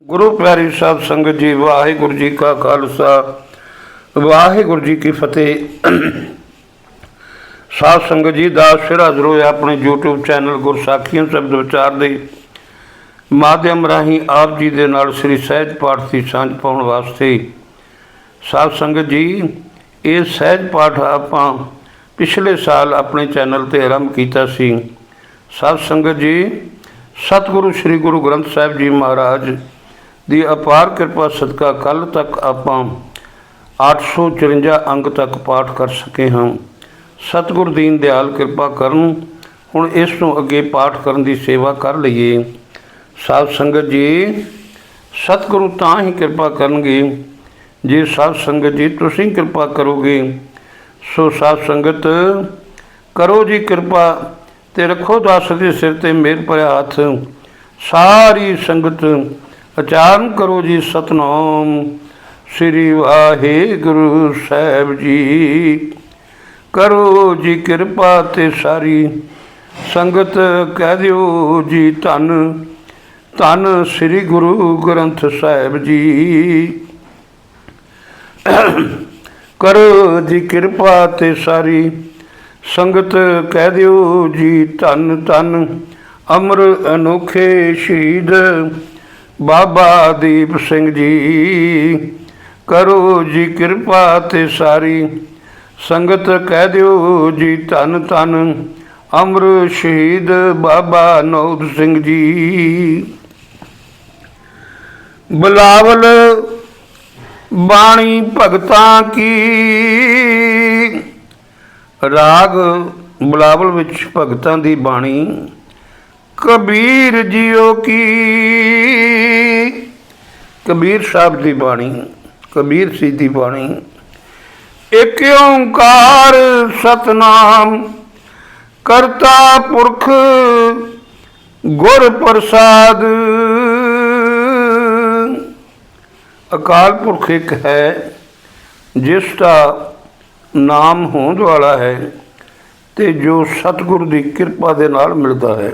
गुरु प्यारी साध संगत जी, वाहिगुरु जी का खालसा वाहिगुरु जी की फतेह। साध संगत जी दास फिर हाजिर होया अपने यूट्यूब चैनल गुरसाखियां शब्द विचार के माध्यम राही आप जी के नाल श्री सहज पाठ की सांझ पाउण वास्ते। साध संगत जी, ये सहज पाठ आपां पिछले साल अपने चैनल ते आरंभ कीता सी। साध संगत जी, सतगुरु श्री गुरु ग्रंथ साहिब जी महाराज ਦੀ ਅਪਾਰ ਕਿਰਪਾ ਸਦਕਾ ਕੱਲ ਤੱਕ ਆਪਾਂ 854 ਅੰਗ ਤੱਕ ਪਾਠ ਕਰ ਸਕੇ ਹਾਂ। ਸਤਿਗੁਰ ਦੀਨ ਦਿਆਲ ਕਿਰਪਾ ਕਰਨ ਹੁਣ ਇਸ ਨੂੰ ਅੱਗੇ ਪਾਠ ਕਰਨ ਦੀ ਸੇਵਾ ਕਰ ਲਈਏ। ਸਾਧ ਸੰਗਤ ਜੀ, ਸਤਿਗੁਰੂ ਤਾਂ ਹੀ ਕਿਰਪਾ ਕਰਨਗੇ ਜੇ ਸਾਧ ਸੰਗਤ ਜੀ ਤੁਸੀਂ ਕਿਰਪਾ ਕਰੋਗੇ। ਸੋ ਸਾਧ ਸੰਗਤ ਕਰੋ ਜੀ ਕਿਰਪਾ ਤੇ ਰੱਖੋ ਦਾਸ ਦੇ ਸਿਰ ਤੇ ਮਿਹਰ ਭਰਿਆ ਹੱਥ। ਸਾਰੀ ਸੰਗਤ उच्चारण करो जी सतनाम श्री वाहिगुरु साहिब जी। करो जी कृपा ते सारी संगत कह दियो जी धन धन श्री गुरु ग्रंथ साहिब जी। करो जी कृपा ते सारी संगत कह दियो जी धन धन अमर अनोखे शहीद बाबा दीप सिंह जी। करो जी कृपा ते सारी संगत कह दियो जी धन धन अमर शहीद बाबा नौद सिंह जी। बिलावल बाणी भगतां की, राग बिलावल विच भगतां दी बाणी कबीर जियो की। कबीर साहब की बाणी, कबीर सी दी बाणी। एक ओंकार सतनाम करता पुरख गुर प्रसाद। अकाल पुरख एक है जिसका नाम होंद वाला है ते जो सतगुरु की कृपा दे नाल मिलता है।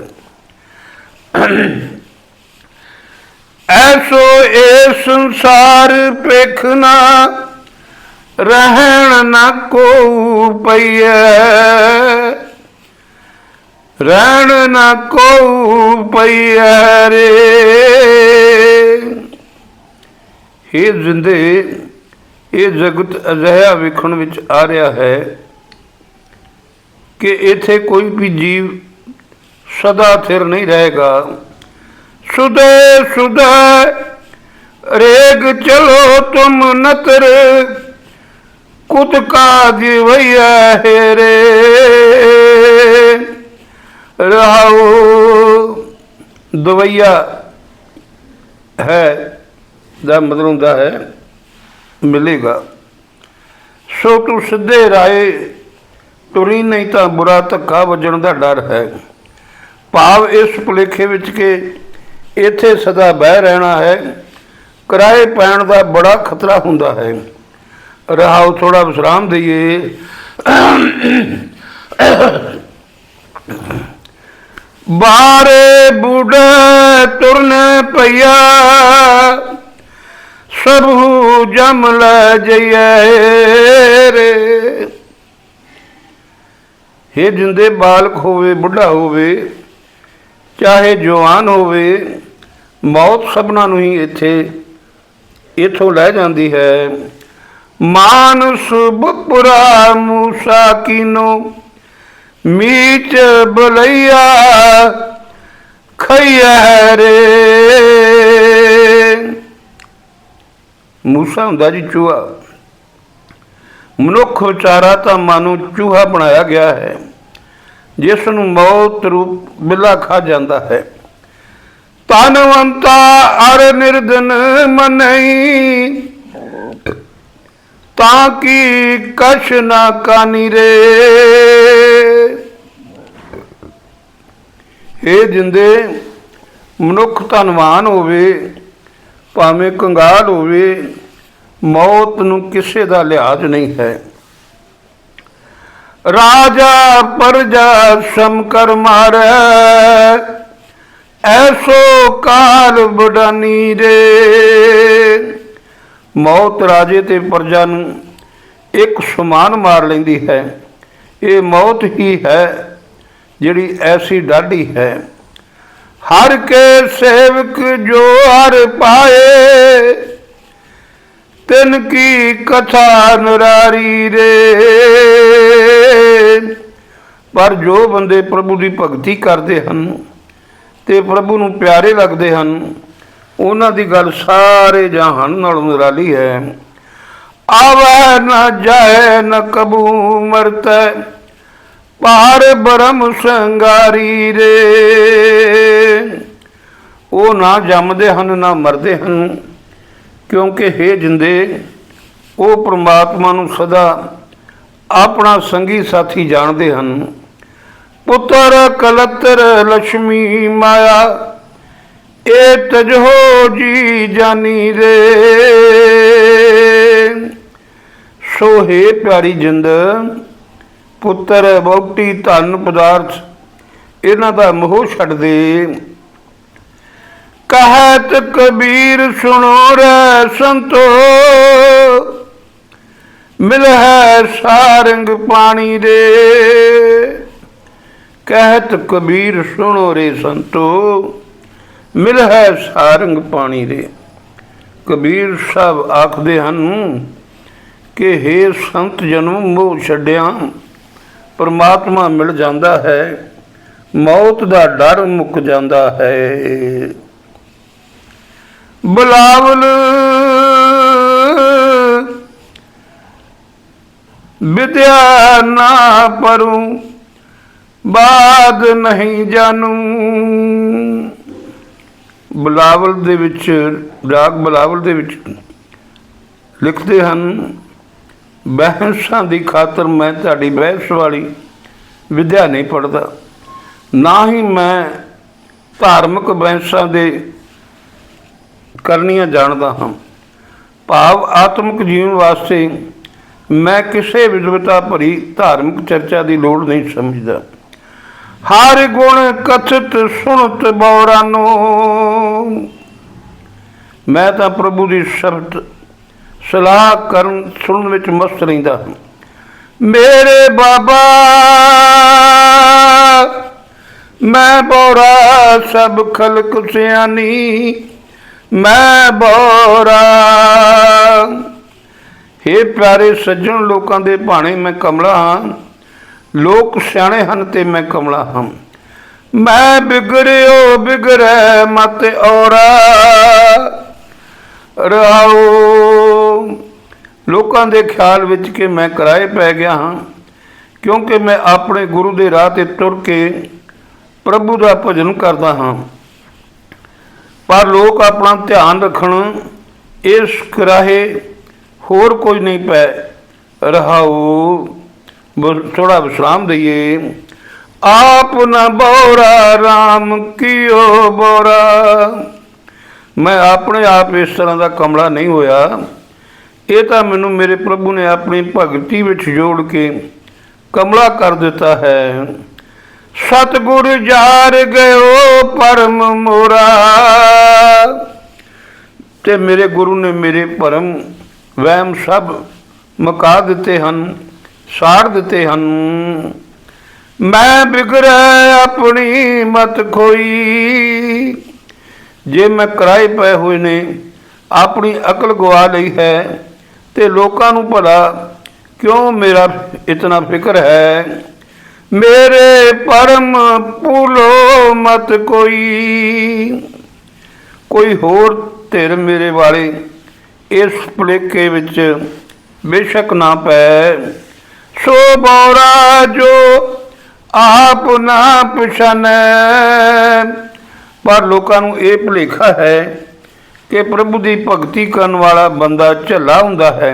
ऐसो ए संसार पेखना रहन न को पइए, रहन न को पइए रे। हे जिंदे ये जगत अजिहा वेखण विच आ रहा है कि इत्थे कोई भी जीव सदा थिर नहीं रहेगा। सुदे सुदे रेग चलो तुम नतर कुत का जीवैया हेरे। रहाओ दवैया है दा मतलब हुंदा है मिलेगा। सो तू सीधे राहे तुरी नहीं तो बुरा धक्का वजन का डर है। भाव इस भुलेखे विच के इत्थे सदा बह रहना है, किराए पैण का बड़ा खतरा हुंदा है। रहाओ थोड़ा विश्राम दईए। बारे बूढ़े तुरने पैया सबू जम लै जइए रे। हे जिंदे बालक होवे बुढ़ा होवे चाहे जवान होवे, मौत सबना नूं ही इत्थों लै जांदी है। मानस बपुरा मूसा कीनो मीच बलैया खैया रे। मूसा हुंदा जी चूहा, मनुख विचारा तो मानो चूहा बनाया गया है जिसनों मौत रूप बिला खा जाता है। धनवंता अर निर्धन मनई ताकि कश ना कानी रे। हे जिंदे मनुख धनवान होवे भावें कंगाल होवे, मौत नूं किसे दा लिहाज नहीं है। राजा प्रजा सम कर मारे ऐसो काल बडानी रे। मौत राजे ते प्रजा नूं एक समान मार लैंदी है। ये मौत ही है जिहड़ी ऐसी डाढ़ी है। हर के सेवक जो हर पाए, तिन की कथा निरारी रे। पर जो बंदे प्रभु की भगती करते हैं ते प्रभु नूं प्यारे लगते हैं, उन्हां दी गल सारे जहान नालों निराली है। आवे न जाए न कबू मरतै, पार ब्रह्म संगारी रे। वो ना जमदे हन ना मरदे हन, क्योंकि हे जिंदे वो परमात्मा नूं सदा अपना संगी साथी जानते हैं। पुत्र कलत्र लक्ष्मी माया, ए तजहो जी जानी रे। सो हे प्यारी जिंद, पुत्र वोटी धन पदार्थ इन्हां दा मोह छड्ड दे। कहत कबीर सुनो रे संतो, मिल है सारंग पानी रे। कहत कबीर सुनो रे संतो, मिल है सारंग पानी रे। कबीर साहब आखदे हन कि हे संत जन्म मोह छड्डिया परमात्मा मिल जाता है, मौत का डर मुक जाता है। बिलावल विद्या ना परूं, बाद नहीं जानू। बिलावल दे विच, राग बिलावल दे विच लिखते हैं, बहसां दी खातर मैं तुहाडी बहस वाली विद्या नहीं पढ़ता, ना ही मैं धार्मिक बहसां दे करनियां जानता हाँ। भाव आत्मिक जीवन वास्ते मैं किसी विद्वता भरी धार्मिक चर्चा की लोड़ नहीं समझदा। हर गुण कथित सुनत बौरानो, मैं तो प्रभु की शब्द सलाह करन सुनने विच मस्त रहिंदा हां। मेरे बाबा मैं बौरा सब खलक सियानी, मैं बौरा। हे प्यारे सज्जन लोगों के भाणे मैं कमला हाँ, लोग सियाणे हन ते मैं कमला हाँ। मैं बिगड़ियो बिगड़े मत औरा, रहाओ लोगों के ख्याल विच के मैं किराए पै गया हाँ, क्योंकि मैं अपने गुरु के राह ते तुर के प्रभु का भजन करता हाँ। पर लोग अपना ध्यान रखन इस किराए होर कोई नहीं पै। रहाओ थोड़ा विश्राम दईए। आप न बौरा राम कियो बौरा, मैं अपने आप इस तरह का कमला नहीं होया। ये तो मैनू मेरे प्रभु ने अपनी भगती विच जोड़ के कमला कर दिता है। सतगुर जार गयो परम मोरा, ते मेरे गुरु ने मेरे परम वहम सब मुका दिते हैं, साड़ दिते हैं। मैं बिगड़े अपनी मत खोई, जे मैं किराए पै हुए ने अपनी अकल गवा ली है, तो लोगों नूं भला क्यों मेरा इतना फिक्र है। मेरे परम भूलो मत कोई होर धिर मेरे वाले इस भुलेखे विच बेशक ना पै। सो बौरा जो आप ना पछानै, पर लोगों नूं ये भुलेखा है कि प्रभु की भगती करने वाला बंदा झल्ला हुंदा है।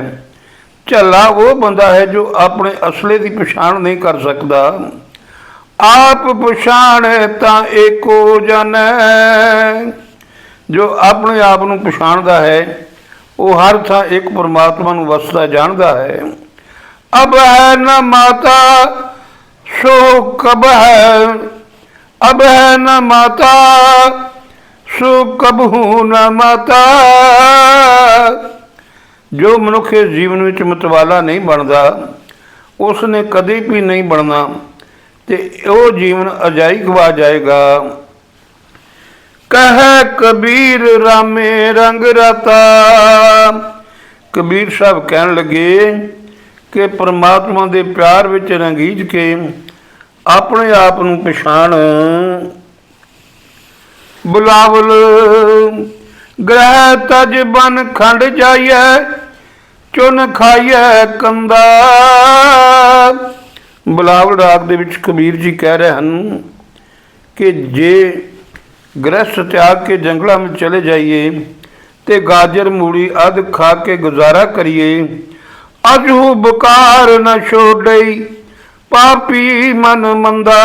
झल्ला वो बंदा है जो अपने असले की पछाण नहीं कर सकता। आप पछाण तां एको जानै, जो अपने आप नूं पछाणदा है वो हर थां एक परमात्मा नूं वसदा जानदा है। अब है न माता सो कब है, अब है न माता सो कबहू न माता। जो मनुख इस जीवन में मतवाला नहीं बनता उसने कभी भी नहीं बनना, तो वो जीवन अजाई गवा जाएगा। कह कबीर रामे रंग राता। कबीर साहब कहन लगे कि परमात्मा के प्यार विच रंगीज के अपने आप नूं पछाण। बुलावल ग्रह तज बन खंड जाइए चुन खाइए कंदा। बुलावल राग दे विच कबीर जी कह रहे हैं कि जे गृहस्थ त्याग के जंगलों में चले जाइए ते गाजर मूली अध खा के गुजारा करिए। अजू बुकार न छोड़ई पापी मन मंदा।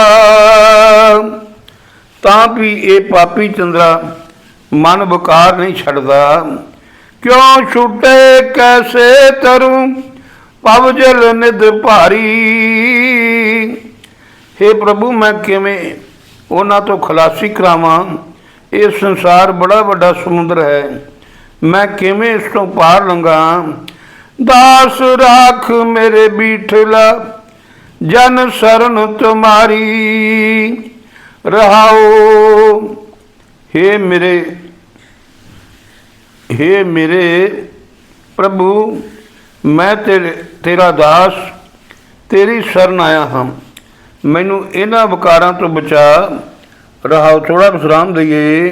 तां भी ये पापी चंद्रा मन बुकार नहीं छड़दा। क्यों छूटे कैसे तरु पवजल निध भारी। हे प्रभु मैं किवें उन्हां तो खलासी करावां। ये संसार बड़ा बड़ा समुद्र है, मैं किवें इस तो पार लंघा। दास राख मेरे बीठला जन शरण तुम्हारी। रहाओ हे मेरे प्रभु मैं तेरा दास तेरी शरण आया हाँ, मैनू इन्हां विकारां तो बचा। रहाओ थोड़ा विश्राम दईए।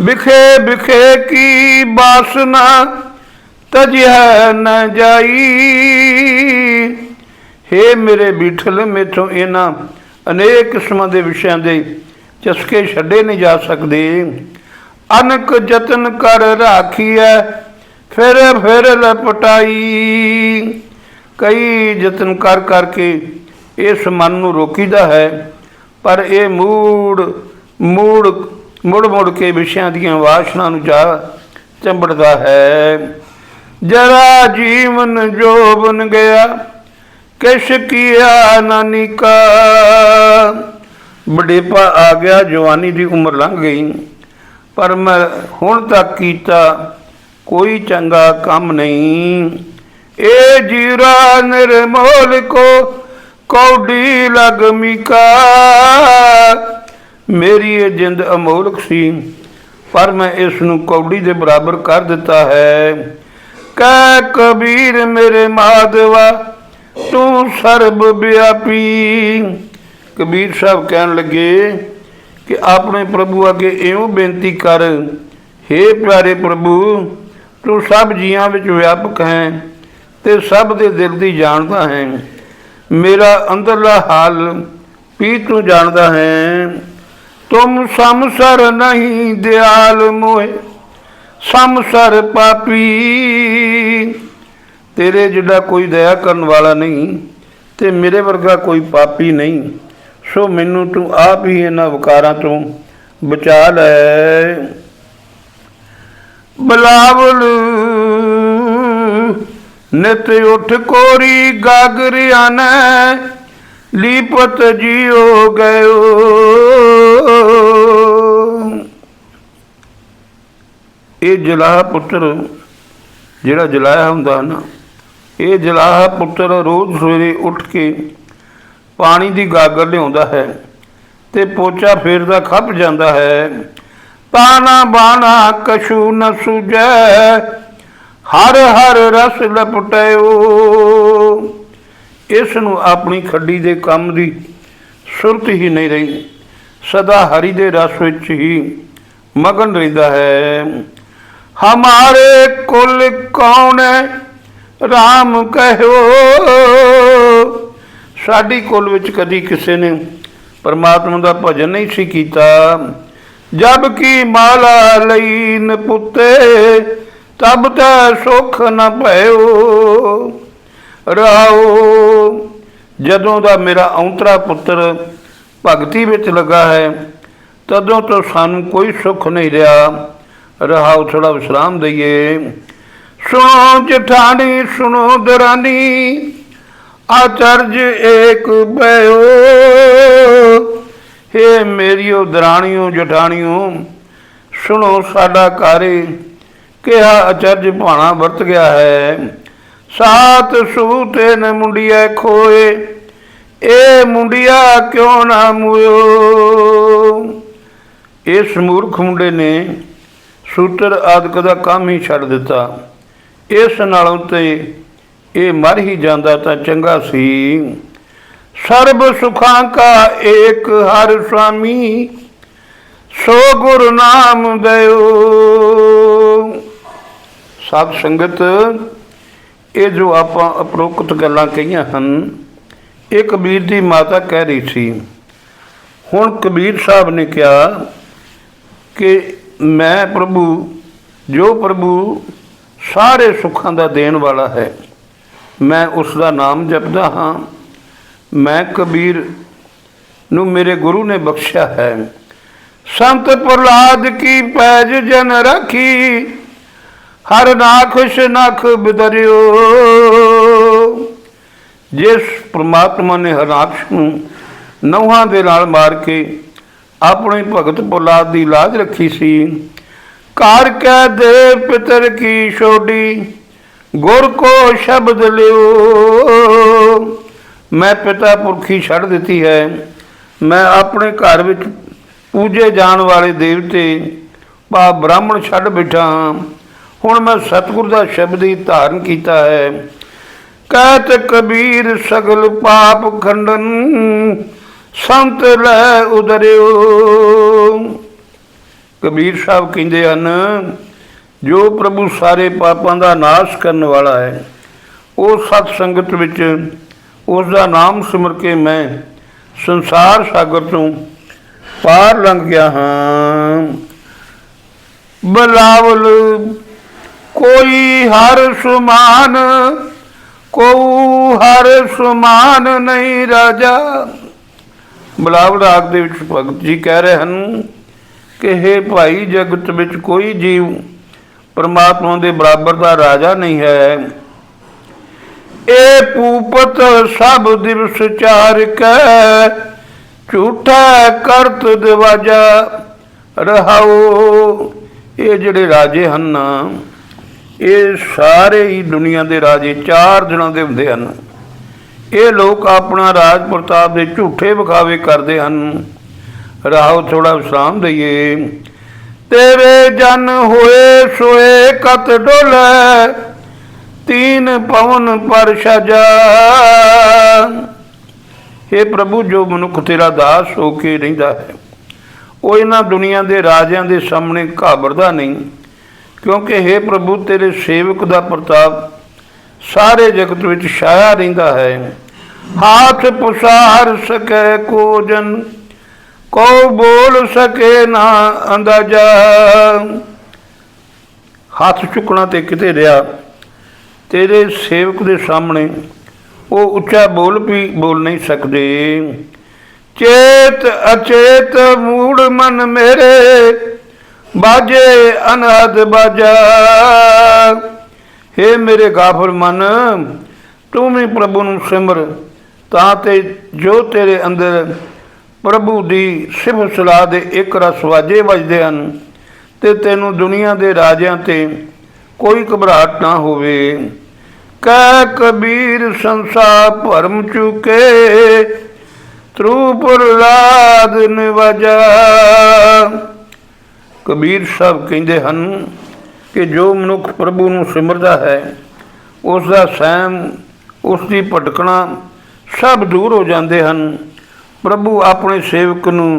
बिखे बिखे की बासना तजिह न जाई। हे मेरे बीठल मेथों इन्हां अनेक किस्मां दे विषयां दे चस्के छड्डे नहीं जा सकते। अनक जतन कर राखी है फिर लपटाई। कई जतन कर करके इस मन नूं रोकीदा है, पर यह मूड़ मूड़ मुड़ मुड़ के विषयां दीयां वासना नूं जा चंबड़दा है। जरा जीवन जो बन गया किश किया नानी का। बुढ़ेपा आ गया, जवानी की उम्र लंघ गई, पर मैं हुण तक कीता कोई चंगा काम नहीं। ए जीरा निर्मोल को कौड़ी लगमी का। मेरी ये जिंद अमोलक सी, पर मैं इसनूं कौड़ी के बराबर कर दिता है। कह कबीर मेरे माधवा तू सर्व व्यापी। कबीर साहब कहन लगे कि अपने प्रभु अगे इउं बेनती कर, हे प्यारे प्रभु तू सब जियां विच व्यापक है ते सब दे दिल दी जानदा है। मेरा अंदरला हाल भी तू जानदा है। तुम समसर नहीं दयाल मोहे समसर पापी। तेरे जिड़ा कोई दया करने वाला नहीं ते मेरे वर्गा कोई पापी नहीं। सो मैनू तू आप ही इन्हां विकारां तो बचा लै। बिलावल नित उठ कोरी गागरियान लीपत जियो गयो। ये जलाह पुत्र जिहड़ा जलाया हुंदा ना, ये जलाह पुत्र रोज़ सवेरे उठ के पानी की गागर लियाउंदा है ते पोचा फेरदा खप जाता है। ताना बाना कछू न सूझै हर हर रस लपटायो। इसनूं अपनी खड्डी दे काम की सुरत ही नहीं रही, सदा हरि दे रस विच ही मगन रहिंदा है। हमारे कुल कौन राम कहो। साडी कुल विच कदी किसी ने परमात्मा का भजन नहीं सी कीता। जब कि माला लई नपुते तब तै सुख न भयो। रहाओ जदों दा मेरा औंतरा पुत्र भगती विच लगा है तदों तो सानू कोई सुख नहीं रहा। रहाओ थोड़ा विश्राम दईए। सुनो जठानी सुनो दरानी आचर्य एक भयो। हे मेरियो दराणियों जठाणियों, सुनो साडा कार्य किहा अचरज भाणा वरत गया है। सात सूते न मुंडिया खोए, ए मुंडिया क्यों ना मुयो। इस मूर्ख मुंडे ने सूत्र आदि का काम ही छड़ दिता। इस नालों ते ये मर ही जाता तो चंगा सी। सर्व सुखां का एक हर स्वामी, सो गुरु नाम दयो। साध संगत, ये जो आप उपरोक्त गल्लां कहियां हन, ये कबीर की माता कह रही थी। हुण कबीर साहब ने कहा कि मैं प्रभु, जो प्रभु सारे सुखां दा देण वाला है, मैं उसका नाम जपदा हाँ। मैं कबीर नू मेरे गुरु ने बख्शिया है। संत प्रहलाद की पैज जन रखी, हर नाखुश नख बिदरियो। जिस परमात्मा ने हरनाक्ष नू नौहां दे नाल मार के अपने भगत प्रहलाद की लाज रखी सी। कार कह दे पितर की छोड़ी, गुर को शब्द लियो। मैं पिता पुरखी छड़ दी है। मैं अपने घर विच पूजे जान वाले देवते पा ब्राह्मण छड़ बैठा हाँ। हुण मैं सतगुर का शब्द ही धारण किया है। कहत कबीर सगल पाप खंडन, संत लै उदरियो। कबीर साहब कहते हैं, जो प्रभु सारे पापों का नाश करने वाला है, वो सत संगत विच उसका नाम सिमर के मैं संसार सागर तो पार लंघ गया हाँ। बिलावल कोई हर सुमान, को हर सुमान नहीं राजा। बिलावल राग दे विच भगत जी कह रहे हैं कि हे भाई, जगत विच कोई जीव परमात्मा के बराबर का राजा नहीं है। ए पूपत सब दिवस चार कै, झूठा करत दिवाजा रहाओ। ये जिहड़े राजे हन ना, ये सारे ही दुनिया के राजे चार दिनों के हुंदे हन। ये लोग अपना राज प्रताप के झूठे विखावे करते हैं। राहो थोड़ा विश्राम दईए। तेरे जन होए सोए कत डोले, तीन पवन पर सजा। हे प्रभु, जो मनुख तेरा दास हो के रहिंदा है, वो इन्हां दुनिया के राजियां दे सामने घाबरदा नहीं, क्योंकि हे प्रभु तेरे सेवक का प्रताप सारे जगत विच छाया रहिंदा है। हाथ पुसार सके को जन, को बोल सके ना अंदाजा। हाथ चुकना ते किते रहा, तेरे सेवक के सामने वो उच्चा बोल भी बोल नहीं सकते। चेत अचेत मूड मन मेरे, बाजे अनहद बाजा। हे मेरे गाफल मन, तू भी प्रभु नूं सिमर, ताते जो तेरे अंदर प्रभु की सिफत सलाह दे एक रस वाजे वजदे हन, ते तैनूं दुनिया के राजियां ते कोई घबराहट ना होवे। कह कबीर संसार भरम चुके, ध्रु प्रहलाद निवाजा। कबीर साहब कहते हैं कि जो मनुख प्रभु नूं सिमरदा है, उसका सहम, उसकी भटकना सब दूर हो जाते हैं। प्रभु अपने सेवक नूं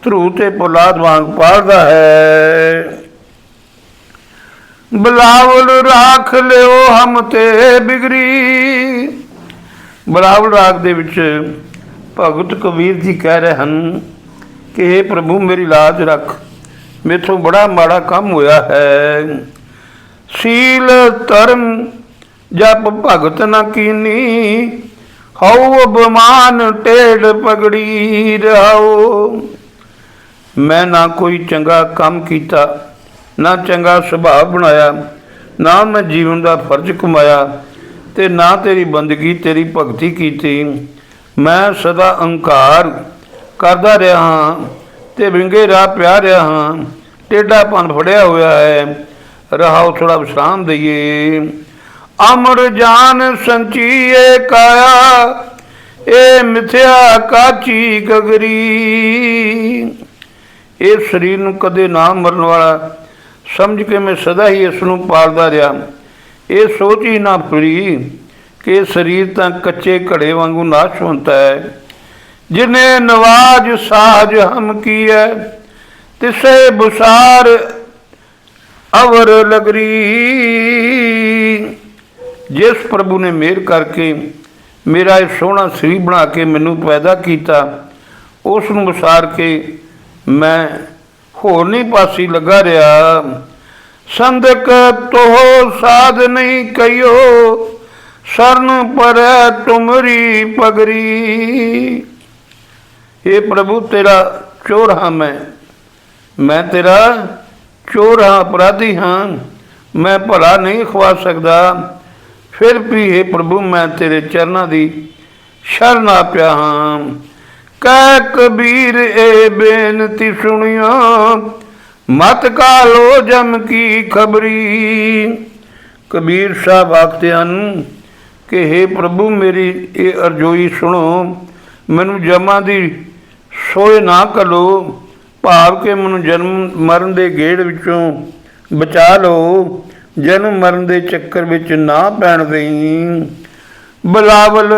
ध्रुव ते प्रहलाद वांग पालदा है। बिलावल राख लियो हम ते बिगड़ी। बिलावल राग दे विच भगत कबीर जी कह रहे हैं कि हे प्रभु मेरी लाज रख, मेथों बड़ा माड़ा काम होया है। सील धर्म जप भगत न कीनी, हऊ बमान टेढ़ पगड़ी रहाओ। मैं ना कोई चंगा काम किया, ना चंगा सुभाव बनाया, ना मैं जीवन का फर्ज कमाया, ते ना तेरी बंदगी तेरी भगती की। मैं सदा अहंकार करदा रहा हाँ ते विंगे राह पिया रहा हाँ, टेढ़ापन फड़िया होया है, रहाओ थोड़ा विश्राम दईए। अमर जान संचीए काया, ए मिथ्या काची गगरी। इस शरीर नूं कदे ना मरन वाला समझ के मैं सदा ही इसनूं पालदा रहा। ये सोच ही ना फिरी कि शरीर तां कच्चे घड़े वांगू नाशवंत है। जिन्हें नवाज साज हम की है, तिसे बुसार अवर लगरी। जिस प्रभु ने मेहर करके मेरा ये सोहना शरीर बना के मैनू पैदा किया, उस नूं विसार के मैं होर नहीं पासी लगा रहा। संदक तो साध नहीं कहियो, शरण पर तुमरी पगरी। हे प्रभु तेरा चोर हाँ, मैं तेरा चोर हाँ, अपराधी हाँ, मैं भला नहीं खवा सकता। फिर भी हे प्रभु मैं तेरे चरणों की शरण आ पिया हाँ। कह कबीर ए बेनती सुनियो, मत कालो जम की खबरी। कबीर साहब आखते हैं कि हे प्रभु मेरी ये अरजोई सुनो, मैनू जमा दी सोए ना कलो, भाव के मैनू जन्म मरण के गेड़ विचों बचा लो, जन्म मरण के चक्कर विच ना पैण दई। बिलावल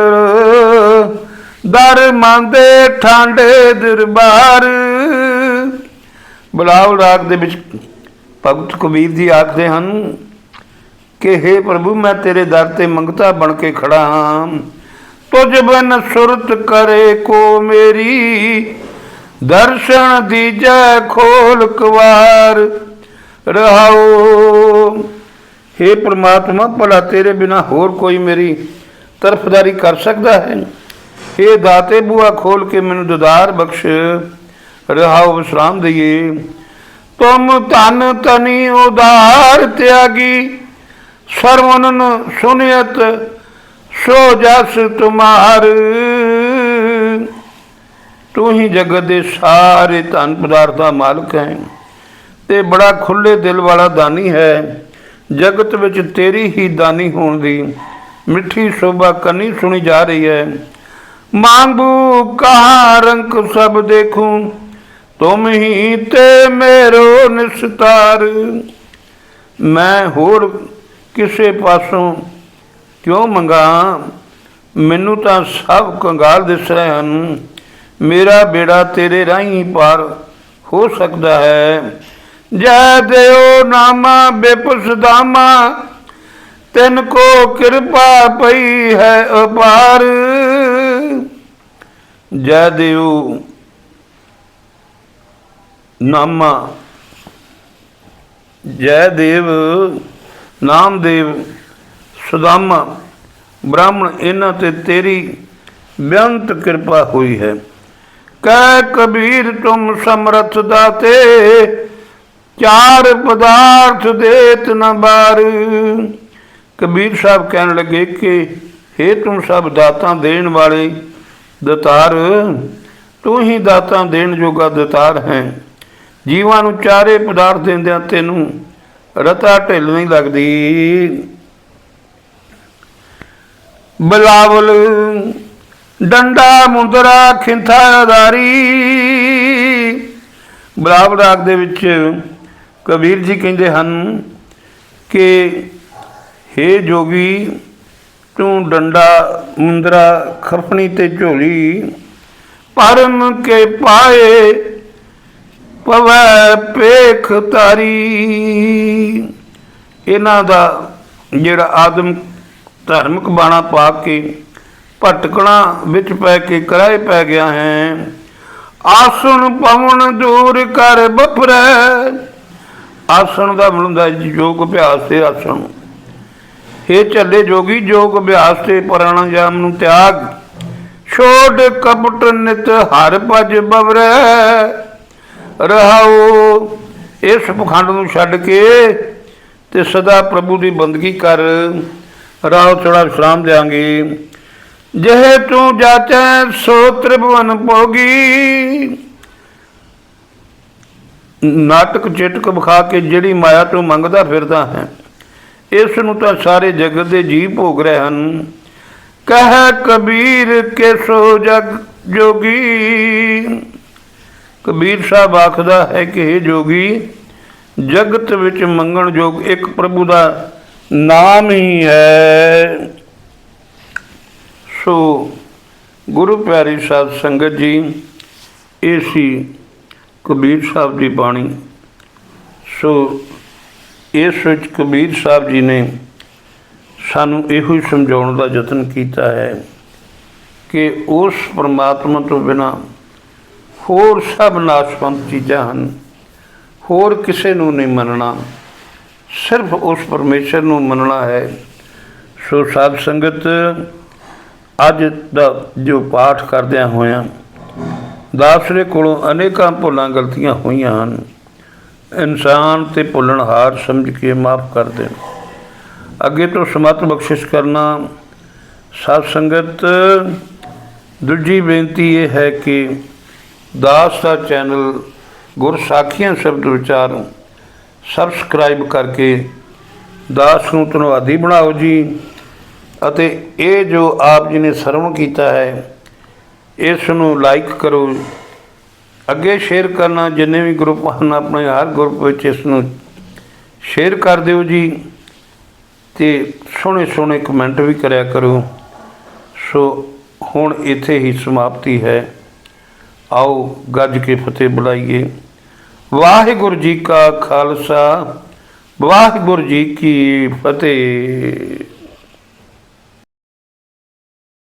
दर मांदे ठांडे दरबार। बिलावल राग दे विच भगत कबीर जी आखते हैं कि हे प्रभु मैं तेरे दर ते मंगता बन के खड़ा हाँ। तुझ बिन सुरत करे को मेरी, दर्शन दीजै खोल कवार। रहाओ हे परमात्मा भला तेरे बिना होर कोई मेरी तरफदारी कर सकता है। हे दाते बुआ खोल के मैनू ददार बख्श, रहाओ विश्राम दईए। तुम धन तनी उदार त्यागी, सरवनन सुनियत सो जस तुमार। तू ही जगत के सारे धन पदार्थ का मालिक है ते बड़ा खुले दिल वाला दानी है। जगत विच तेरी ही दानी होने की मिठी शोभा कनी सुनी जा रही है। मांगू कहाँ रंग सब देखूं, तुम ही ते मेरो निस्तार। मैं होर किसे पासों क्यों मंगा, मैनू तां सब कंगाल दिस रहे हैं। मेरा बेड़ा तेरे राही पार हो सकता है। जय देव नामा बेपुस दामा, तिन को कृपा पई है अपार। जय देव नामा, जय देव नामदेव सुदामा ब्राह्मण, इन्हां ते तेरी बेअंत कृपा हुई है। कह कबीर तुम समर्थ दाते, चार पदार्थ देत न बार। कबीर साहब कहने लगे कि हे तुम सब दाता देन वाले दतार, तू ही दाता देन जोगा दतार है। जीवां नूं चारे पदार्थ देंदियां तैनूं रता ढिल नहीं लगदी। बिलावल डंडा मुंदरा खिंथा अदारी। बिलावल राग दे विच कबीर जी कहते हैं कि हे जोगी तू डंडा मुंदरा खफनी ते झोली, परम के पाए पवै पेख तारी। इन्हां दा जिहड़ा आदम धार्मिक बाणा पा के भटकना विच पै के कराए पै गया है। आसन पवन दूर कर बफरै। आसन का मतलब योग अभ्यास से आसन। हे झले जोगी योग अभ्यास से प्राणायाम नूं त्याग, छोड़ कपट नित हर भज बवरै। रहाओ इस पखंड नूं छड्ड के ते सदा प्रभु की बंदगी कर। राहो थोड़ा विश्राम देंगे। ਜਿਹੇ ਤੂੰ ਜਾਚੈ ਸੋ ਤ੍ਰਿਭੁਵਨ ਭੋਗੀ। ਨਾਟਕ ਚਿਟਕ ਵਿਖਾ ਕੇ ਜਿਹੜੀ ਮਾਇਆ ਤੋਂ ਮੰਗਦਾ ਫਿਰਦਾ ਹੈ, ਇਸ ਨੂੰ ਤਾਂ ਸਾਰੇ ਜਗਤ ਦੇ ਜੀਵ ਭੋਗ ਰਹੇ ਹਨ। ਕਹਿ ਕਬੀਰ ਕੇ ਸੋ ਜਗ ਜੋਗੀ। ਕਬੀਰ ਸਾਹਿਬ ਆਖਦਾ ਹੈ ਕਿ ਇਹ ਜੋਗੀ, ਜਗਤ ਵਿੱਚ ਮੰਗਣ ਯੋਗ ਇੱਕ ਪ੍ਰਭੂ ਦਾ ਨਾਮ ਹੀ ਹੈ। ਸੋ ਗੁਰੂ ਪਿਆਰੀ ਸਾਧ ਸੰਗਤ ਜੀ, ਇਹ ਸੀ ਕਬੀਰ ਸਾਹਿਬ ਦੀ ਬਾਣੀ। ਸੋ ਇਸ ਵਿੱਚ ਕਬੀਰ ਸਾਹਿਬ ਜੀ ਨੇ ਸਾਨੂੰ ਇਹੋ ਹੀ ਸਮਝਾਉਣ ਦਾ ਯਤਨ ਕੀਤਾ ਹੈ ਕਿ ਉਸ ਪਰਮਾਤਮਾ ਤੋਂ ਬਿਨਾਂ ਹੋਰ ਸਭ ਨਾਸ਼ਵੰਤ ਚੀਜ਼ਾਂ ਹਨ। ਹੋਰ ਕਿਸੇ ਨੂੰ ਨਹੀਂ ਮੰਨਣਾ, ਸਿਰਫ ਉਸ ਪਰਮੇਸ਼ਰ ਨੂੰ ਮੰਨਣਾ ਹੈ। ਸੋ ਸਾਧ ਸੰਗਤ, ਅੱਜ ਦਾ ਜੋ ਪਾਠ ਕਰਦਿਆਂ ਹੋਇਆਂ ਦਾਸਰੇ ਕੋਲੋਂ ਅਨੇਕਾਂ ਭੁੱਲਾਂ ਗਲਤੀਆਂ ਹੋਈਆਂ ਹਨ। ਇਨਸਾਨ ਤੇ ਭੁੱਲਣਹਾਰ ਸਮਝ ਕੇ ਮਾਫ਼ ਕਰ ਦੇਣ। ਅੱਗੇ ਤੋਂ ਸਮਤ ਬਖਸ਼ਿਸ਼ ਕਰਨਾ। ਸਾਧ ਸੰਗਤ, ਦੂਜੀ ਬੇਨਤੀ ਇਹ ਹੈ ਕਿ ਦਾਸ ਦਾ ਚੈਨਲ ਗੁਰਸਾਖੀਆਂ ਸ਼ਬਦ ਵਿਚਾਰ ਸਬਸਕ੍ਰਾਈਬ ਕਰਕੇ ਦਾਸ ਨੂੰ ਧੰਨਵਾਦੀ ਬਣਾਓ ਜੀ। ਅਤੇ ਇਹ ਜੋ ਆਪ ਜੀ ਨੇ ਸਰਵਣ ਕੀਤਾ ਹੈ, ਇਸ ਨੂੰ ਲਾਈਕ ਕਰੋ, ਅੱਗੇ ਸ਼ੇਅਰ ਕਰਨਾ। ਜਿੰਨੇ ਵੀ ਗਰੁੱਪ ਹਨ, ਆਪਣੇ ਹਰ ਗਰੁੱਪ ਵਿੱਚ ਇਸ ਨੂੰ ਸ਼ੇਅਰ ਕਰ ਦਿਓ ਜੀ। ਅਤੇ ਸੋਹਣੇ ਸੋਹਣੇ ਕਮੈਂਟ ਵੀ ਕਰਿਆ ਕਰੋ। ਸੋ ਹੁਣ ਇੱਥੇ ਹੀ ਸਮਾਪਤੀ ਹੈ। ਆਓ ਗੱਜ ਕੇ ਫਤਿਹ ਬੁਲਾਈਏ। ਵਾਹਿਗੁਰੂ ਜੀ ਕਾ ਖਾਲਸਾ, ਵਾਹਿਗੁਰੂ ਜੀ ਕੀ ਫਤਿਹ।